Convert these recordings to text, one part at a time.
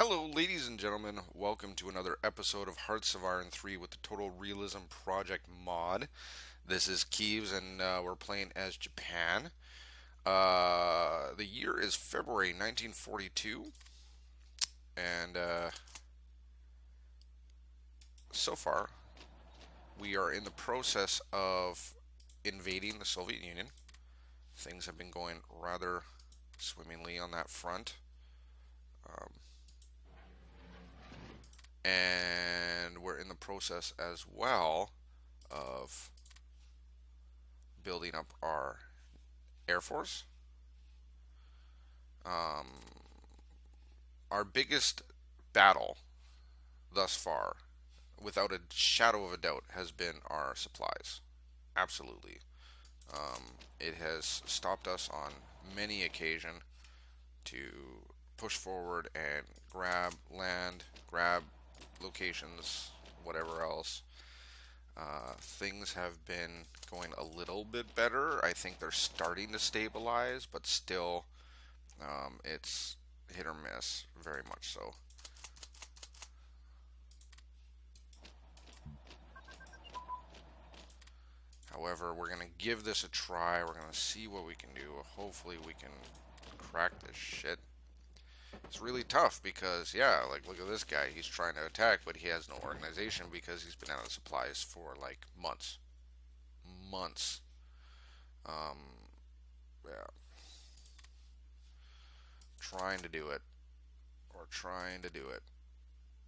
Hello, ladies and gentlemen. Welcome to another episode of Hearts of Iron 3 with the Total Realism Project mod. This is Keeves, and we're playing as Japan. The year is February 1942, and so far we are in the process of invading the Soviet Union. Things have been going rather swimmingly on that front. Um, and we're in the process as well of building up our Air Force. Um, our biggest battle thus far, without a shadow of a doubt, has been our supplies. Absolutely. It has stopped us on many occasions to push forward and grab land, grab locations, whatever else. Things have been going a little bit better. I think they're starting to stabilize, but still, it's hit or miss, very much so. However, we're going to give this a try. We're going to see what we can do. Hopefully, we can crack this shit. It's really tough because, yeah, like, look at this guy. He's trying to attack, but he has no organization because he's been out of supplies for, like, months. Months. Um, yeah. Trying to do it. Or trying to do it.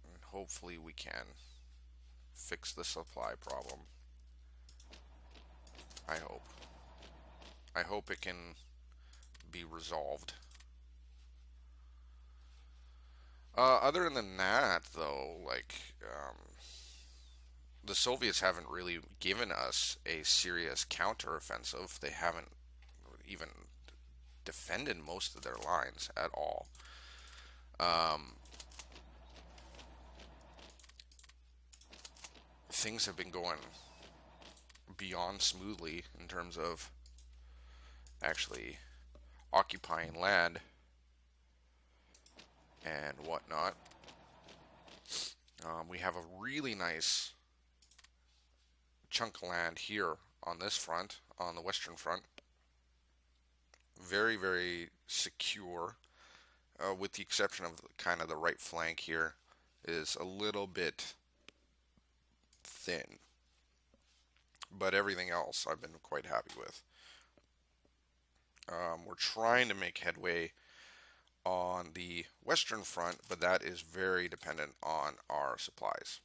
And hopefully, we can fix the supply problem. I hope. I hope it can be resolved. Other than that, though, like, the Soviets haven't really given us a serious counteroffensive. They haven't even defended most of their lines at all. Um, Things have been going beyond smoothly in terms of actually occupying land and whatnot. We have a really nice chunk of land here on this front, on the western front. Very, very secure, with the exception of kind of the right flank here is a little bit thin. But everything else I've been quite happy with. We're trying to make headway on the western front, but that is very dependent on our supplies.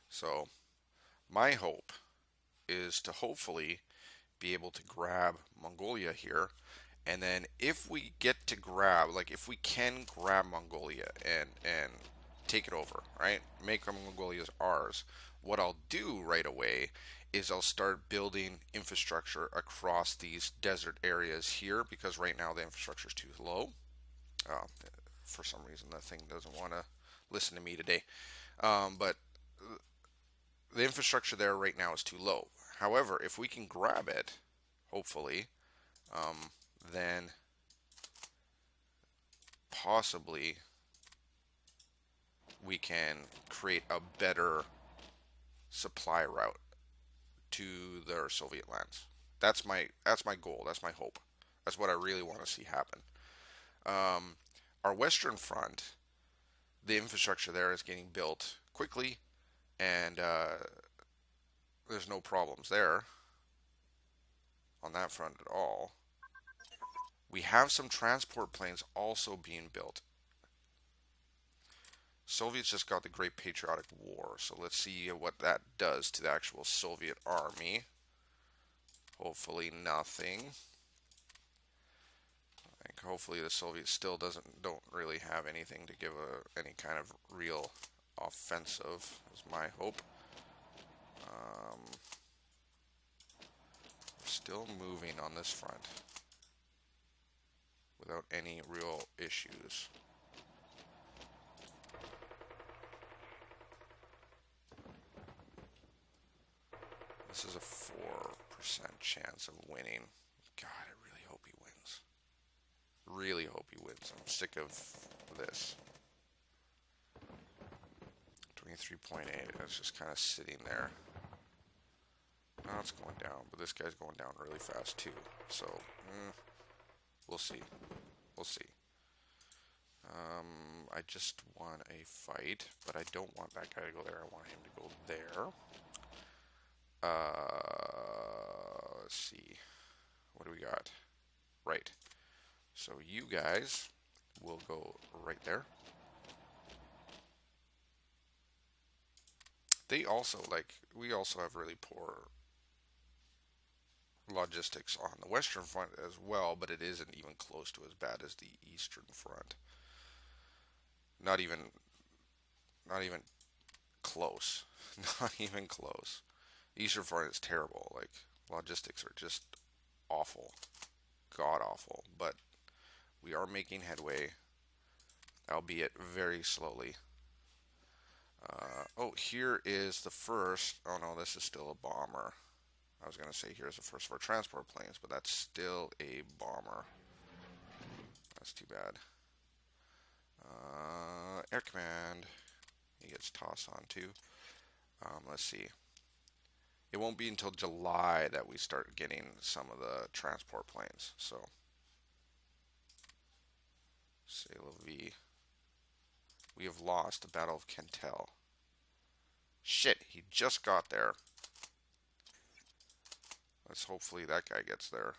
So, my hope is to hopefully be able to grab Mongolia here. And then if we get to grab, like if we can grab Mongolia and take it over, right? Make Mongolia ours. What I'll do right away is I'll start building infrastructure across these desert areas here because right now the infrastructure is too low. Uh, for some reason, that thing doesn't want to listen to me today. But the infrastructure there right now is too low. However, if we can grab it, hopefully, um, then possibly we can create a better supply route to their Soviet lands. That's my goal. That's my hope. That's what I really want to see happen. Um, our Western Front, the infrastructure there is getting built quickly, and there's no problems there on that front at all. We have some transport planes also being built. Soviets just got the Great Patriotic War, so let's see what that does to the actual Soviet army. Hopefully nothing. I think hopefully the Soviets still don't really have anything to give any kind of real offensive, is my hope. Still moving on this front without any real issues. This is a 4% chance of winning. God, I really hope he wins. Really hope he wins. I'm sick of this. 23.8. It's just kind of sitting there. Now it's going down, but this guy's going down really fast too. So, we'll see. We'll see. I just want a fight, but I don't want that guy to go there. I want him to go there. Let's see. What do we got? Right. So you guys will go right there. They also, we also have really poor logistics on the Western Front as well, but it isn't even close to as bad as the Eastern Front. Not even close. Not even close. The Eastern Front is terrible. Logistics are just awful. God awful. But we are making headway, albeit very slowly. Here is the first. Oh no, this is still a bomber. I was going to say here's the first of our transport planes, but that's still a bomber. That's too bad. Air Command. He gets tossed on too. Let's see. It won't be until July that we start getting some of the transport planes. So, Sale of V. We have lost the Battle of Kentel. Shit, he just got there. Let's hopefully that guy gets there.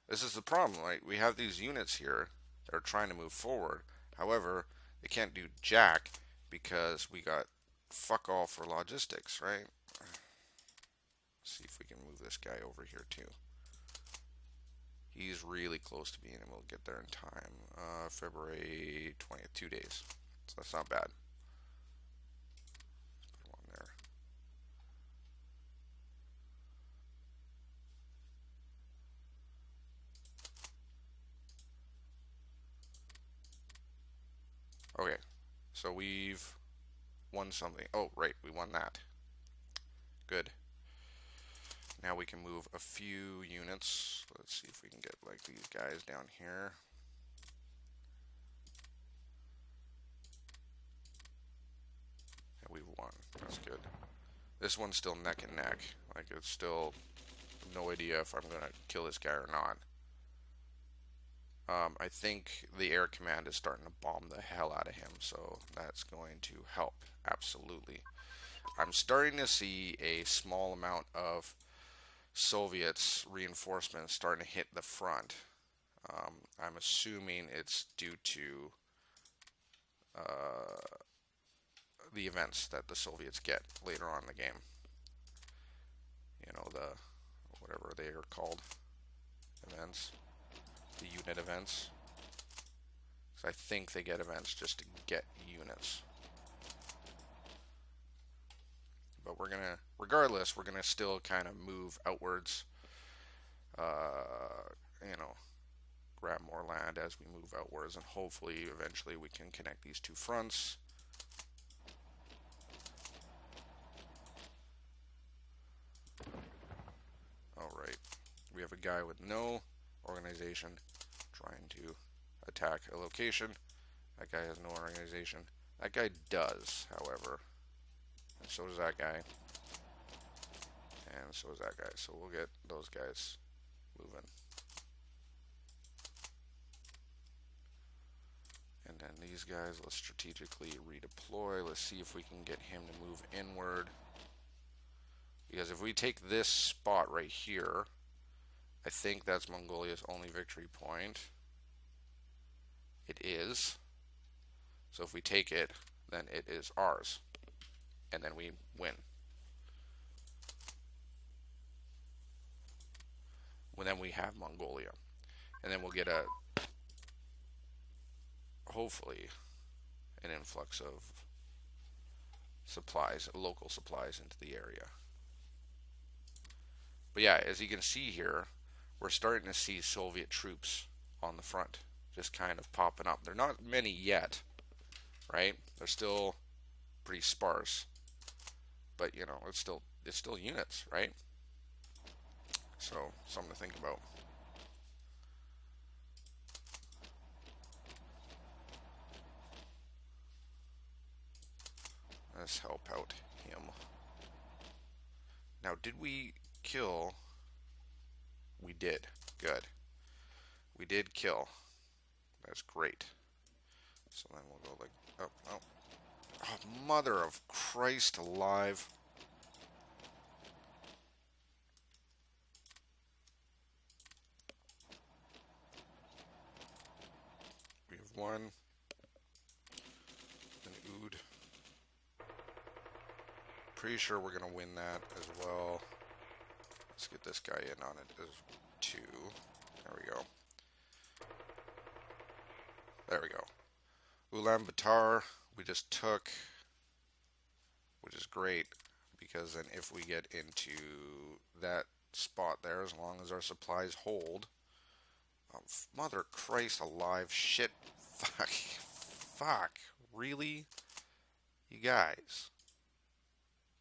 This is the problem, right? We have these units here that are trying to move forward. However, they can't do jack because we got fuck all for logistics, right? Let's see if we can move this guy over here too. He's really close to being able to get there in time. February 20th, 2 days. So that's not bad. Put one there. Okay, so we've won something. Oh, right, we won that. Good. Now we can move a few units. Let's see if we can get these guys down here. And we've won. That's good. This one's still neck and neck. It's still no idea if I'm gonna kill this guy or not. I think the air command is starting to bomb the hell out of him, so that's going to help. Absolutely. I'm starting to see a small amount of Soviets reinforcements starting to hit the front. I'm assuming it's due to the events that the Soviets get later on in the game. The whatever they are called, events, the unit events. So I think they get events just to get units. But regardless, we're gonna still kind of move outwards. Grab more land as we move outwards, and hopefully, eventually, we can connect these two fronts. Alright, we have a guy with no organization trying to attack a location. That guy has no organization. That guy does, however. And so does that guy. And so does that guy. So we'll get those guys moving. And then these guys, let's strategically redeploy. Let's see if we can get him to move inward. Because if we take this spot right here, I think that's Mongolia's only victory point. It is. So if we take it, then it is ours. And then we win. Well, then we have Mongolia. And then we'll get hopefully, an influx of supplies, local supplies into the area. But yeah, as you can see here, we're starting to see Soviet troops on the front, just kind of popping up. They're not many yet, right? They're still pretty sparse, but it's still units, right? So something to think about. Let's help out him. Now, did we kill? We did. Good. We did kill. That's great. So then we'll go like, oh, oh. Oh, mother of Christ alive. We have one. An ood. Pretty sure we're going to win that as well. Let's get this guy in on it as 2. There we go. There we go. Ulaanbaatar we just took, which is great, because then if we get into that spot there, as long as our supplies hold. Oh, mother Christ alive. Shit. Fuck. Fuck. Really? You guys.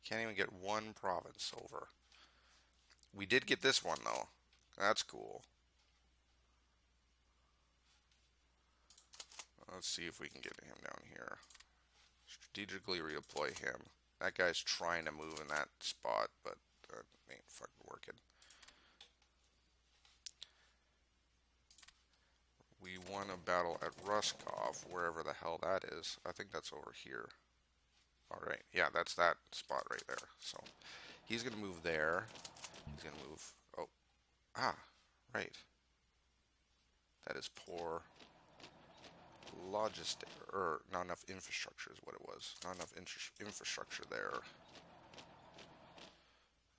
Can't even get one province over. We did get this one, though. That's cool. Let's see if we can get him down here. Strategically redeploy him. That guy's trying to move in that spot, but that ain't fucking working. We won a battle at Ruskov, wherever the hell that is. I think that's over here. Alright, yeah, that's that spot right there. So, he's going to move there. He's going to move... Oh. Ah, right. That is poor logistic, or not enough infrastructure is what it was. Not enough infrastructure there.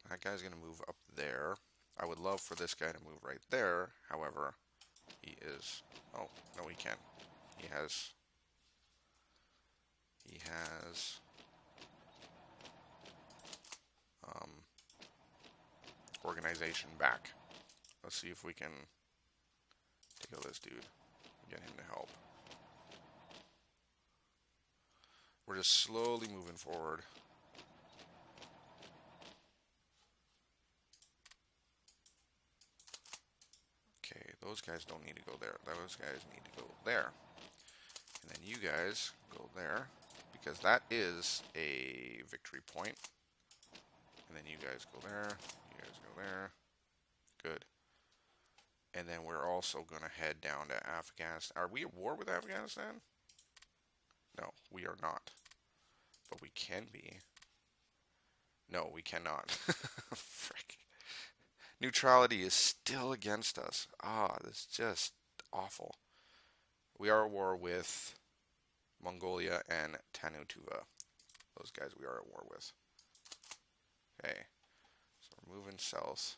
That guy's going to move up there. I would love for this guy to move right there. However, he is... Oh, no, he can't. He has... organization back. Let's see if we can take out this dude and get him to help. We're just slowly moving forward. Okay, those guys don't need to go there. Those guys need to go there. And then you guys go there, because that is a victory point. And then you guys go there. You guys go there. Good. And then we're also going to head down to Afghanistan. Are we at war with Afghanistan? No, we are not. But we can be. No, we cannot. Frick. Neutrality is still against us. Ah, that's just awful. We are at war with Mongolia and Tanutuva. Those guys we are at war with. Okay. So we're moving south.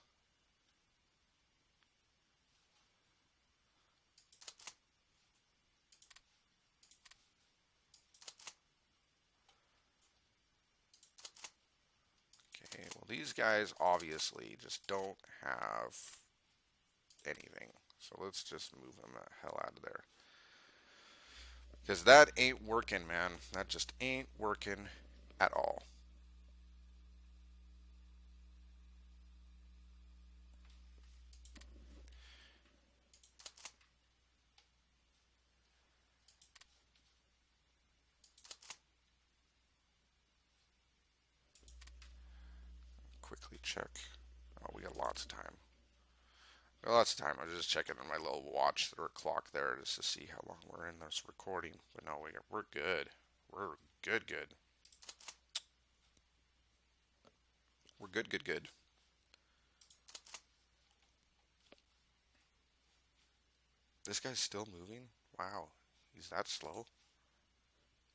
Okay, well these guys obviously just don't have anything. So let's just move them the hell out of there. Because that ain't working, man. That just ain't working at all. Quickly check. Oh, we got lots of time. Lots of time. I was just checking on my little watch or clock there just to see how long we're in this recording. But no, we're good. We're good. We're good. This guy's still moving? Wow. He's that slow?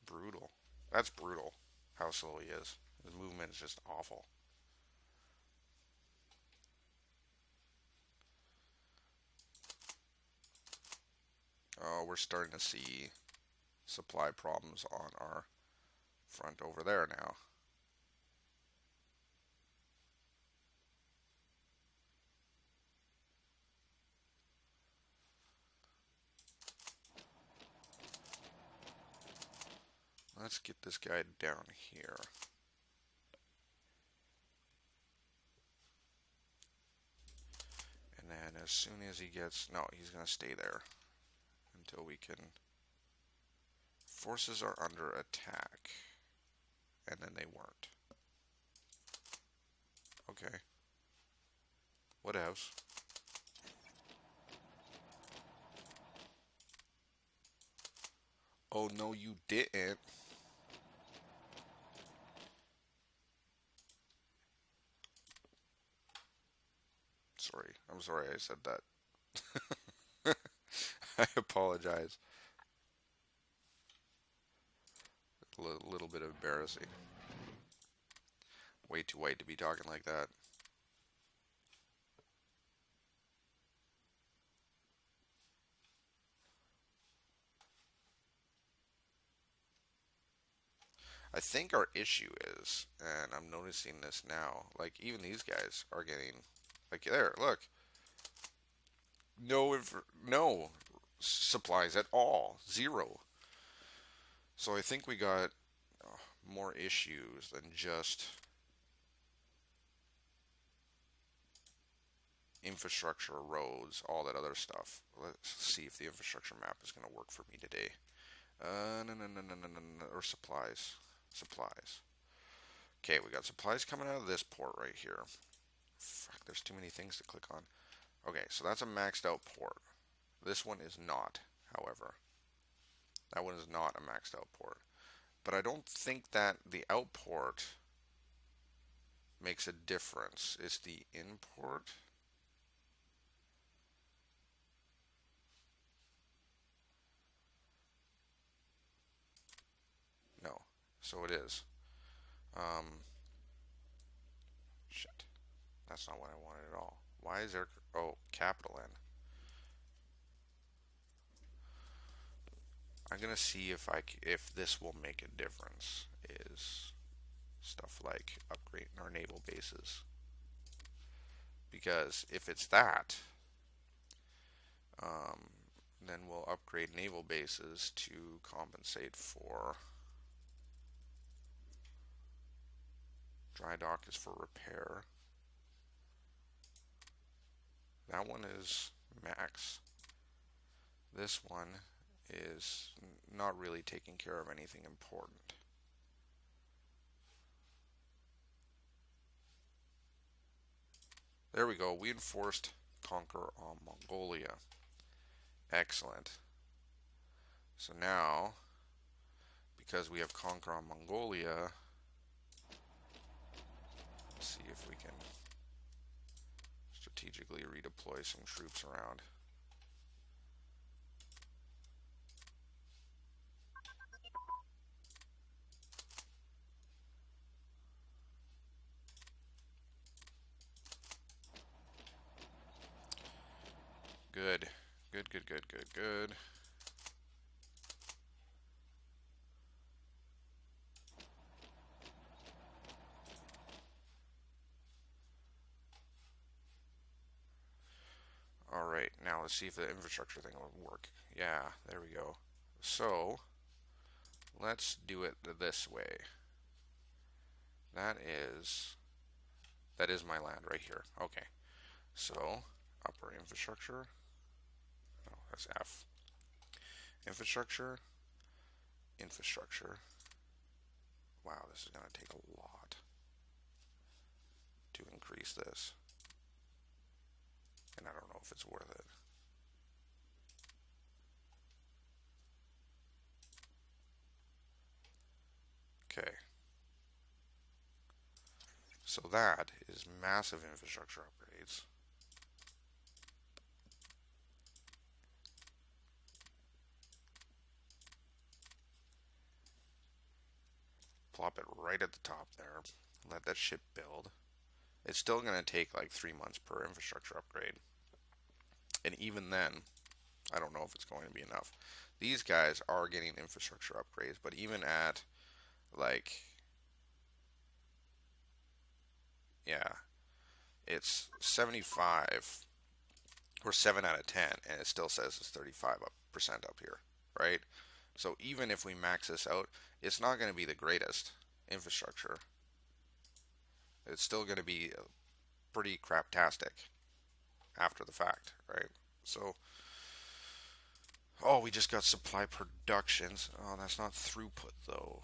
Brutal. That's brutal how slow he is. His movement is just awful. Oh, we're starting to see supply problems on our front over there now. Let's get this guy down here. And then as soon as he gets... No, he's going to stay there until we can... Forces are under attack. and then they weren't. Okay, what else? Oh no, you didn't. Sorry, I'm sorry I said that. I apologize. A little bit embarrassing. Way too white to be talking like that. I think our issue is, and I'm noticing this now, like even these guys are getting, like there, look, no supplies at all, zero. So I think we got more issues than just infrastructure, roads, all that other stuff. Let's see if the infrastructure map is going to work for me today. No, no, no, no, no, no, no, or supplies. Supplies. Okay, we got supplies coming out of this port right here. Fuck, there's too many things to click on. Okay, so that's a maxed out port. This one is not, however. That one is not a maxed out port. But I don't think that the outport makes a difference. It's the import. No, so it is. Um, shit. That's not what I wanted at all. Why is there? Oh, capital N. I'm gonna see if this will make a difference. Is stuff like upgrading our naval bases, because if it's that, um, then we'll upgrade naval bases to compensate for dry dock is for repair. That one is max. This one is not really taking care of anything important. There we go. We enforced conquer on Mongolia. Excellent. So now, because we have conquer on Mongolia, let's see if we can strategically redeploy some troops around. Good. Good, good, good, good, good. Alright, now let's see if the infrastructure thing will work. Yeah, there we go. So, let's do it this way. That is my land right here. Okay. So, upper infrastructure. No, that's F. Infrastructure. Infrastructure. Wow, this is going to take a lot to increase this. And I don't know if it's worth it. Okay. So that is massive infrastructure upgrades. Plop it right at the top there. Let that ship build. It's still going to take like 3 months per infrastructure upgrade. And even then, I don't know if it's going to be enough. These guys are getting infrastructure upgrades, but even at like, yeah, it's 75 or 7 out of 10, and it still says it's 35% up here, right? So even if we max this out, it's not going to be the greatest infrastructure. It's still going to be pretty craptastic after the fact, right? So, oh, we just got supply productions. Oh, that's not throughput though.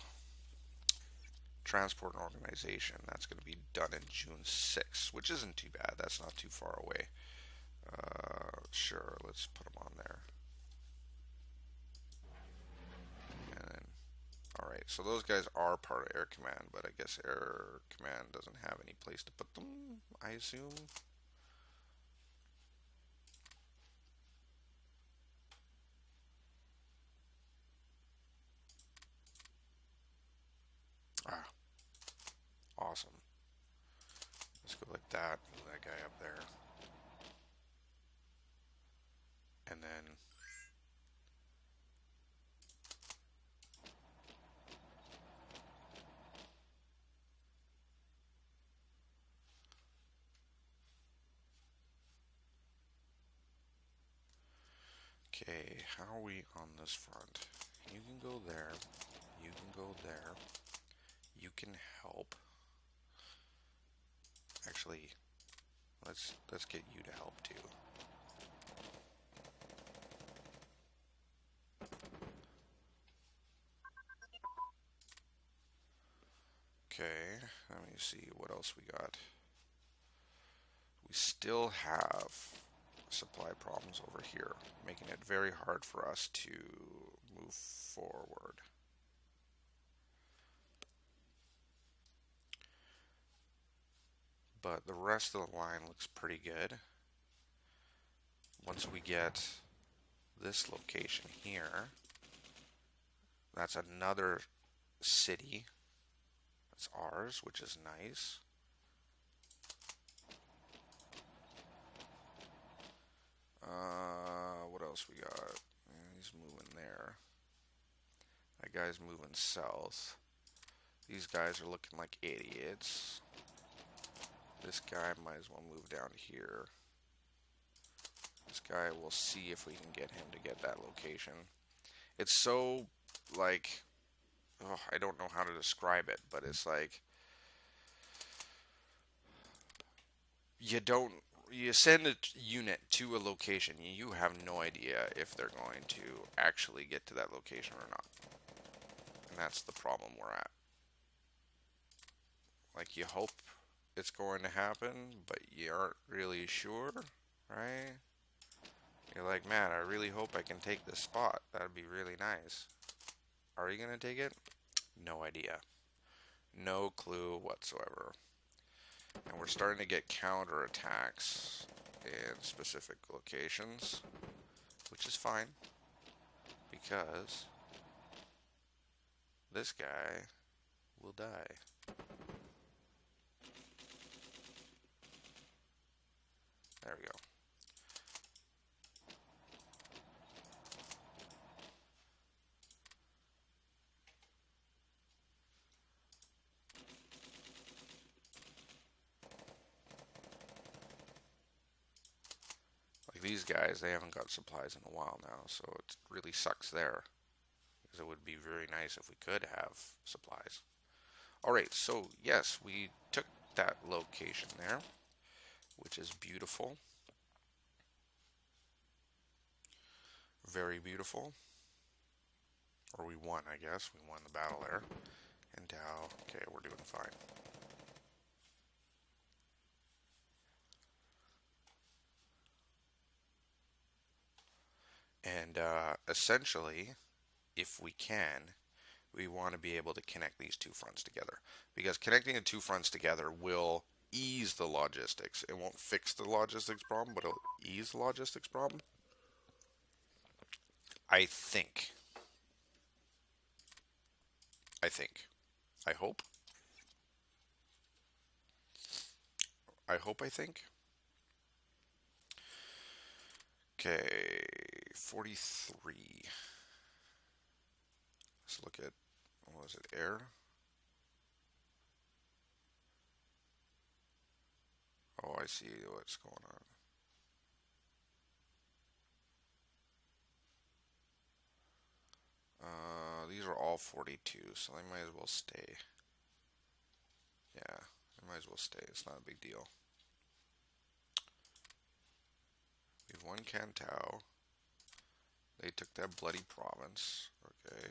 transport and organization. That's going to be done in June 6th, which isn't too bad. That's not too far away. Sure, let's put them on there. And then, all right, so those guys are part of Air Command, but I guess Air Command doesn't have any place to put them, I assume. Ah, awesome. Let's go like that. Move that guy up there. And then okay, how are we on this front? You can go there. You can go there. You can help. Actually, let's get you to help too. Okay, let me see what else we got. We still have supply problems over here, making it very hard for us to move forward. But the rest of the line looks pretty good. Once we get this location here, that's another city. That's ours, which is nice. What else we got? He's moving there. That guy's moving south. These guys are looking like idiots. This guy might as well move down here. This guy, we'll see if we can get him to get that location. It's so, like, oh, I don't know how to describe it, but it's like, you send a unit to a location, you have no idea if they're going to actually get to that location or not. And that's the problem we're at. Like, you hope it's going to happen, but you aren't really sure, right? You're like, man, I really hope I can take this spot. That'd be really nice. Are you going to take it? No idea. No clue whatsoever. And we're starting to get counterattacks in specific locations, which is fine, because this guy will die. There we go. Like these guys, they haven't got supplies in a while now, so it really sucks there. Because it would be very nice if we could have supplies. Alright, so yes, we took that location there, which is beautiful. Very beautiful. Or we won, I guess. We won the battle there. And Tao, okay, we're doing fine. And essentially, if we can, we want to be able to connect these two fronts together. Because connecting the two fronts together will ease the logistics. It won't fix the logistics problem, but it'll ease the logistics problem. I think. I think. I hope. I think. Okay, 43. Let's look at, what was it, air? Oh, I see what's going on. These are all 42, so they might as well stay. Yeah, they might as well stay. It's not a big deal. We have one Cantao. They took that bloody province. Okay.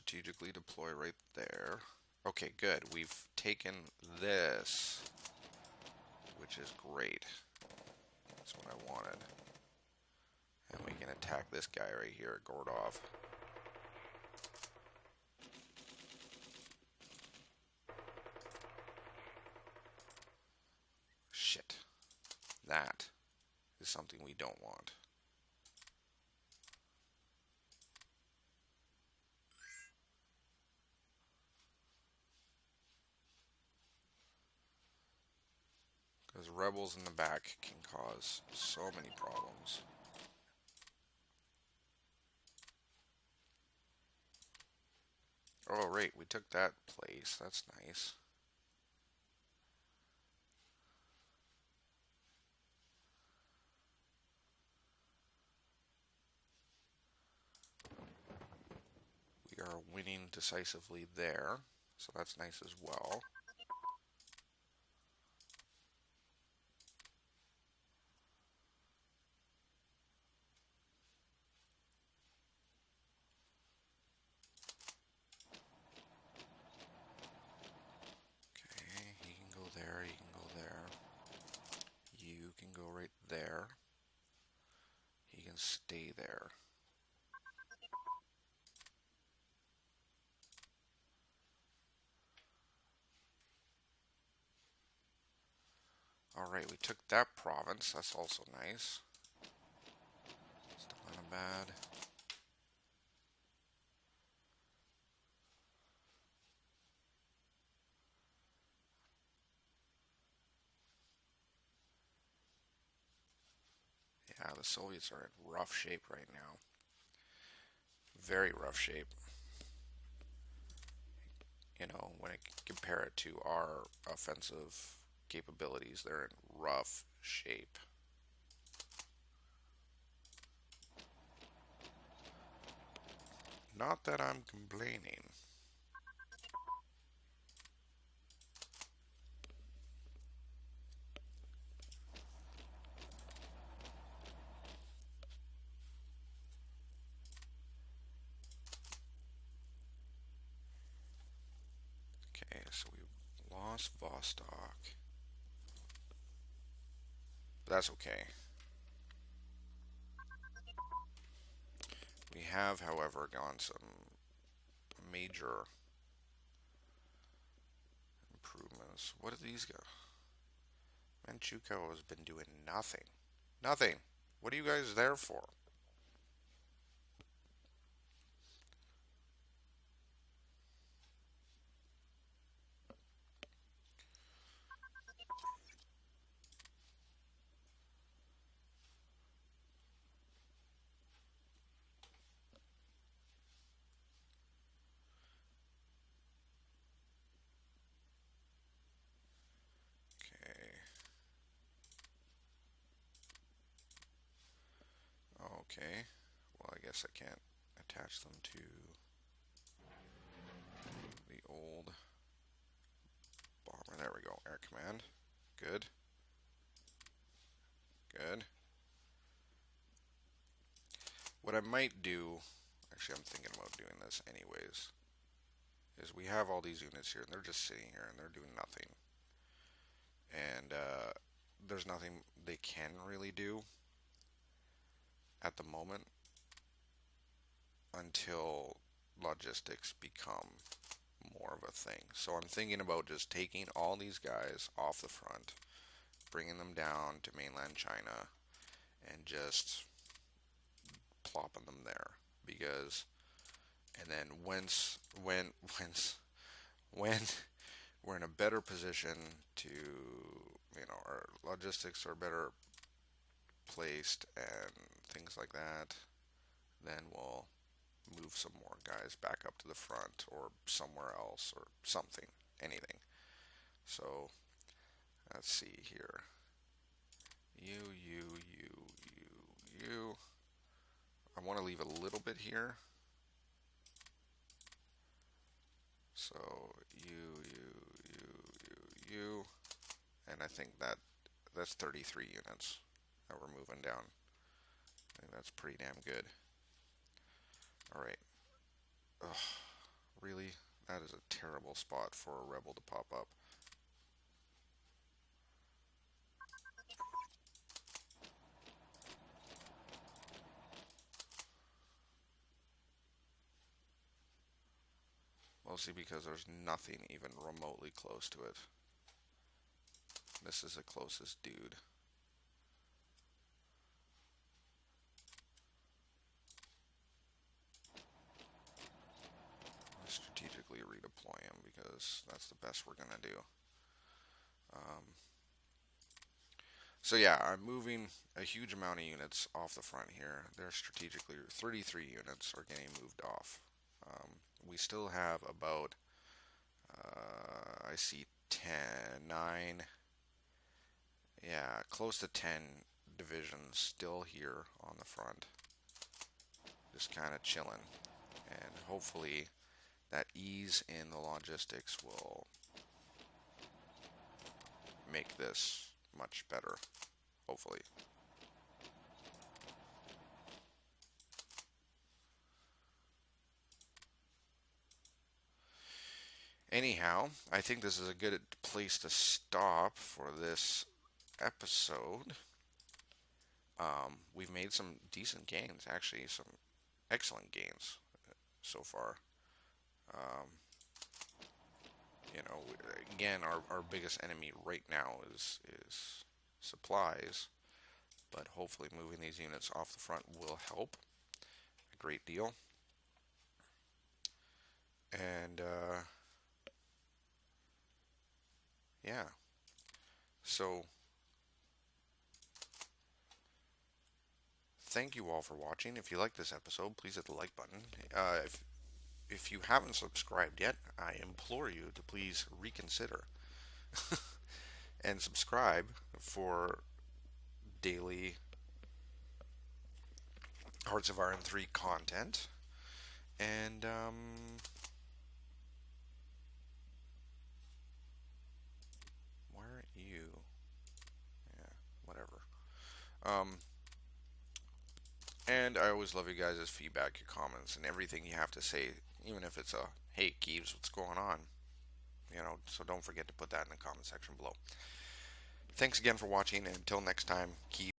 strategically deploy right there. Okay, good. We've taken this, which is great. That's what I wanted. And we can attack this guy right here, Gordov. Shit. That is something we don't want. Because rebels in the back can cause so many problems. Oh, right, we took that place. That's nice. We are winning decisively there, so that's nice as well. Okay, he can go there, he can go there. You can go right there. He can stay there. Alright, we took that province. That's also nice. Still not bad. Yeah, the Soviets are in rough shape right now. Very rough shape. You know, when I compare it to our offensive capabilities, they're in rough shape. Not that I'm complaining. Okay, so we lost Vostok. But that's okay. We have, however, gone some major improvements. What do these go? Manchukuo has been doing nothing. Nothing. What are you guys there for? Okay. Okay. Well, I guess I can't attach them to the old bomber. There we go. Air command. Good. Good. What I might do, actually, I'm thinking about doing this anyways, is we have all these units here, and they're just sitting here, and they're doing nothing. And there's nothing they can really do at the moment until logistics become more of a thing. So I'm thinking about just taking all these guys off the front, bringing them down to mainland China, and just plopping them there. Because, and then when we're in a better position to, our logistics are better placed and things like that, then we'll move some more guys back up to the front or somewhere else or something, anything. So let's see here. You. I want to leave a little bit here. So you. And I think that's 33 units that we're moving down. I think that's pretty damn good. All right. Ugh. Really? That is a terrible spot for a rebel to pop up. Mostly because there's nothing even remotely close to it. This is the closest dude. Strategically redeploy him because that's the best we're going to do. Um, so yeah, I'm moving a huge amount of units off the front here. They're strategically 33 units are getting moved off. Um, we still have about I see 10, 9, yeah, close to 10 divisions still here on the front, just kind of chilling, and hopefully that ease in the logistics will make this much better, hopefully. Anyhow, I think this is a good place to stop for this episode. We've made some decent gains, actually, some excellent gains so far. Um, again, our biggest enemy right now is supplies, but hopefully moving these units off the front will help a great deal. And yeah, so thank you all for watching. If you like this episode, please hit the like button. If you haven't subscribed yet, I implore you to please reconsider and subscribe for daily Hearts of Iron 3 content. And why aren't you? Yeah, whatever. Um, and I always love you guys' feedback, your comments, and everything you have to say, even if it's a hey, Keeves, what's going on? So don't forget to put that in the comment section below. Thanks again for watching, and until next time, keep